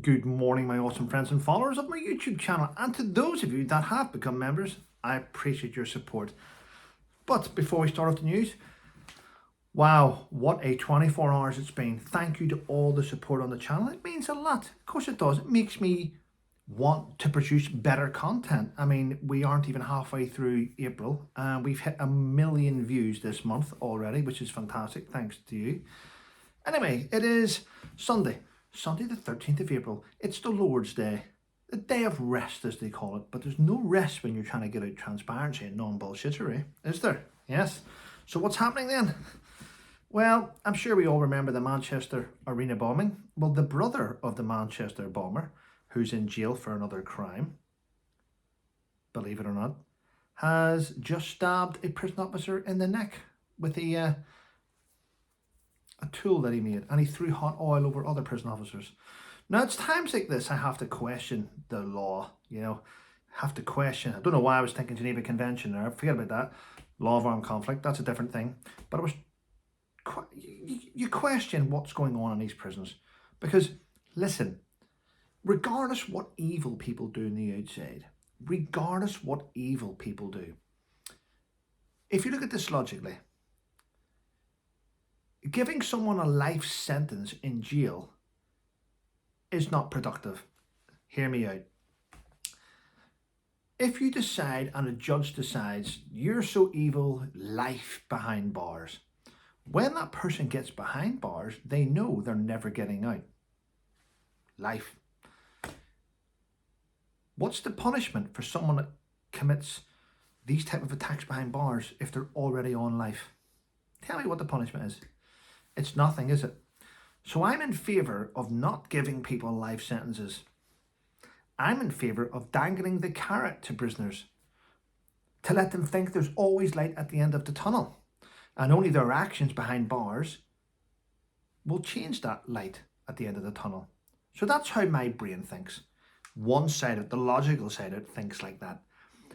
Good morning, my awesome friends and followers of my YouTube channel, and to those of you that have become members, I appreciate your support. But before we start off the news, wow, what a 24 hours it's been. Thank you to all the support on the channel. It means a lot. Of course it does. It makes me want to produce better content. I mean, we aren't even halfway through April, and we've hit 1 million views this month already, which is fantastic. Thanks to you. Anyway, it is Sunday the 13th of April. It's the Lord's Day, the day of rest as they call it, but there's no rest when you're trying to get out transparency and non-bullshittery, is there? Yes. So what's happening then? Well, I'm sure we all remember the Manchester Arena bombing. Well, the brother of the Manchester bomber, who's in jail for another crime, believe it or not, has just stabbed a prison officer in the neck with a tool that he made, and he threw hot oil over other prison officers. Now, it's times like this I have to question the law, have to question. I don't know why I was thinking Geneva Convention there, forget about that. Law of armed conflict, that's a different thing. But you question what's going on in these prisons. Because, listen, regardless what evil people do on the outside, regardless what evil people do, if you look at this logically, giving someone a life sentence in jail is not productive. Hear me out. If you decide and a judge decides you're so evil, life behind bars, when that person gets behind bars, they know they're never getting out. Life. What's the punishment for someone that commits these type of attacks behind bars if they're already on life? Tell me what the punishment is. It's nothing, is it? So I'm in favour of not giving people life sentences. I'm in favour of dangling the carrot to prisoners to let them think there's always light at the end of the tunnel, and only their actions behind bars will change that light at the end of the tunnel. So that's how my brain thinks. One side of it, the logical side of it, thinks like that.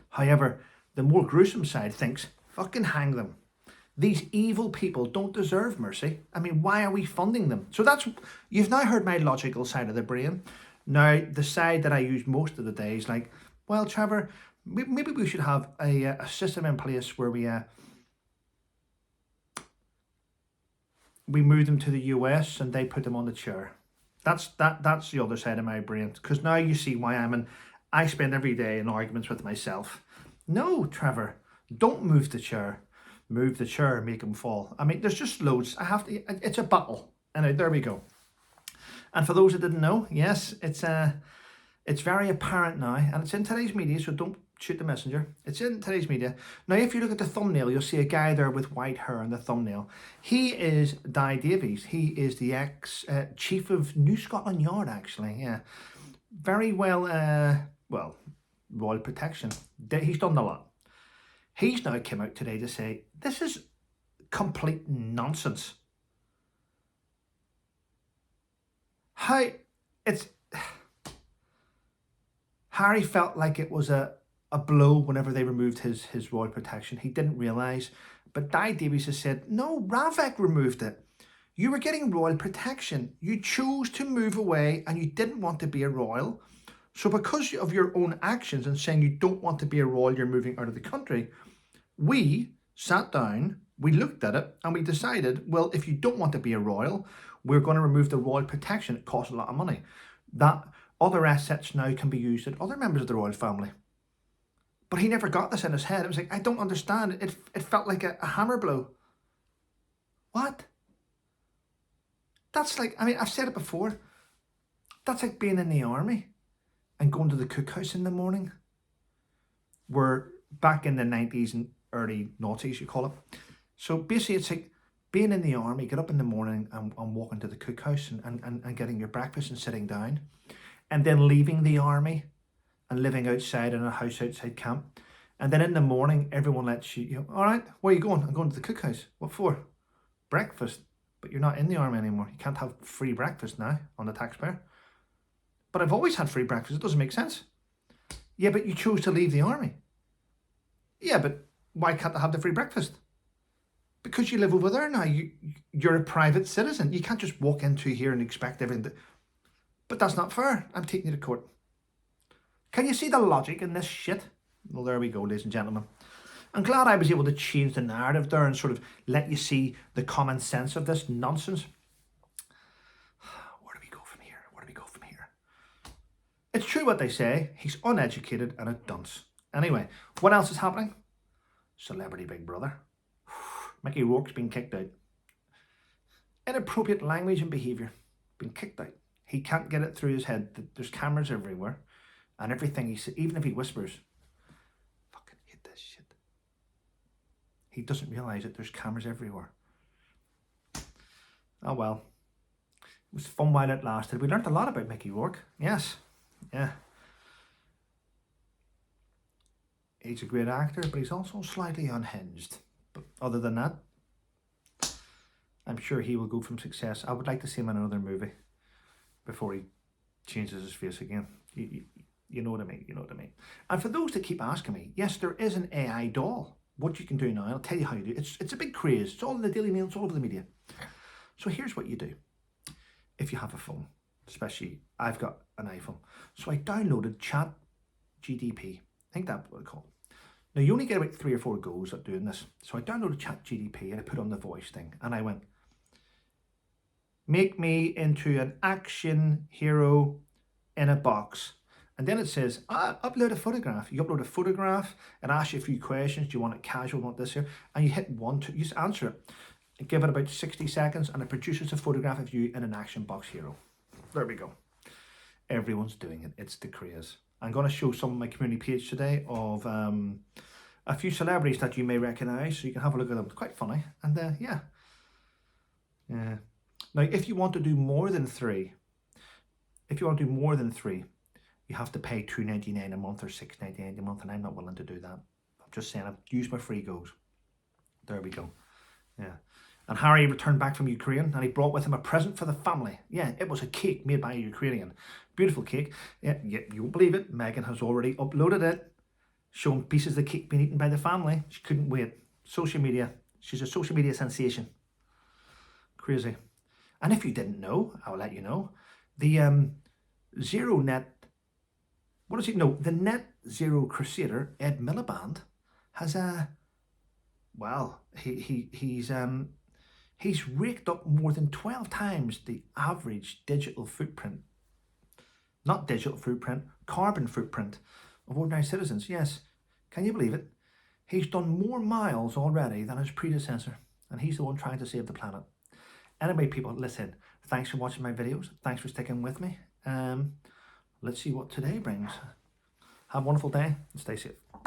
However, the more gruesome side thinks, fucking hang them. These evil people don't deserve mercy. I mean, why are we funding them? So you've now heard my logical side of the brain. Now, the side that I use most of the day is like, well, Trevor, maybe we should have a system in place where we move them to the US and they put them on the chair. That's the other side of my brain. Because now you see why I spend every day in arguments with myself. No, Trevor, don't move the chair. Move the chair, make him fall. I mean, there's just loads. It's a battle. And there we go. And for those that didn't know, yes, it's very apparent now, and it's in today's media, so don't shoot the messenger. It's in today's media. Now, if you look at the thumbnail, you'll see a guy there with white hair in the thumbnail. He is Di Davies. He is the ex-chief of New Scotland Yard, actually. Yeah. Very well, Royal Protection. He's done a lot. He's now come out today to say, this is complete nonsense. Harry felt like it was a blow whenever they removed his royal protection. He didn't realise. But Di Davies has said, no, Ravec removed it. You were getting royal protection. You chose to move away and you didn't want to be a royal. So because of your own actions and saying you don't want to be a royal, you're moving out of the country, we sat down, we looked at it, and we decided, well, if you don't want to be a royal, we're going to remove the royal protection. It costs a lot of money. That other assets now can be used at other members of the royal family. But he never got this in his head. It was like, I don't understand. It felt like a hammer blow. What? That's like, I mean, I've said it before. That's like being in the army and going to the cookhouse in the morning. Where back in the 90s and early noughties, you call it. So basically it's like being in the army, get up in the morning and walking to the cookhouse and getting your breakfast and sitting down. And then leaving the army and living outside in a house outside camp. And then in the morning, everyone lets you, all right, where are you going? I'm going to the cookhouse. What for? Breakfast. But you're not in the army anymore. You can't have free breakfast now on the taxpayer. But I've always had free breakfast. It doesn't make sense. Yeah, but you chose to leave the army. Yeah, but why can't I have the free breakfast? Because you live over there now. You're a private citizen. You can't just walk into here and expect everything. But that's not fair. I'm taking you to court. Can you see the logic in this shit? Well, there we go, ladies and gentlemen. I'm glad I was able to change the narrative there and sort of let you see the common sense of this nonsense. Where do we go from here? Where do we go from here? It's true what they say. He's uneducated and a dunce. Anyway, what else is happening? Celebrity Big Brother. Mickey Rourke's been kicked out. Inappropriate language and behaviour. Been kicked out. He can't get it through his head that there's cameras everywhere. And everything he says, even if he whispers, fucking hate this shit. He doesn't realise that there's cameras everywhere. Oh well. It was fun while it lasted. We learned a lot about Mickey Rourke. Yes. Yeah. He's a great actor, but he's also slightly unhinged. But other than that, I'm sure he will go from success. I would like to see him in another movie before he changes his face again. You know what I mean, you know what I mean. And for those that keep asking me, yes, there is an AI doll. What you can do now, I'll tell you how you do it. It's a big craze. It's all in the Daily Mail, it's all over the media. So here's what you do. If you have a phone, especially I've got an iPhone. So I downloaded Chat GDP. I think that's what it's called. Now you only get about 3 or 4 goes at doing this. So I downloaded Chat GDP and I put on the voice thing and I went, make me into an action hero in a box. And then it says, upload a photograph. You upload a photograph and asks you a few questions. Do you want it casual, want this here? And you hit 1, 2, you just answer it. And give it about 60 seconds and it produces a photograph of you in an action box hero. There we go. Everyone's doing it. It's the craze. I'm going to show some of my community page today of a few celebrities that you may recognise. So you can have a look at them. It's quite funny. And yeah. Yeah. Now, if you want to do more than 3, you have to pay $2.99 a month or $6.99 a month, and I'm not willing to do that. I'm just saying, I've used my free goes. There we go. Yeah. And Harry returned back from Ukraine, and he brought with him a present for the family. Yeah, it was a cake made by a Ukrainian. Beautiful cake. Yeah, you won't believe it. Meghan has already uploaded it, showing pieces of the cake being eaten by the family. She couldn't wait. Social media. She's a social media sensation. Crazy. And if you didn't know, I'll let you know. The the net zero crusader Ed Miliband has he's raked up more than 12 times the average digital footprint, not digital footprint, carbon footprint of ordinary citizens. Yes, can you believe it? He's done more miles already than his predecessor, and he's the one trying to save the planet. Anyway, people, listen, thanks for watching my videos. Thanks for sticking with me. Let's see what today brings. Have a wonderful day and stay safe.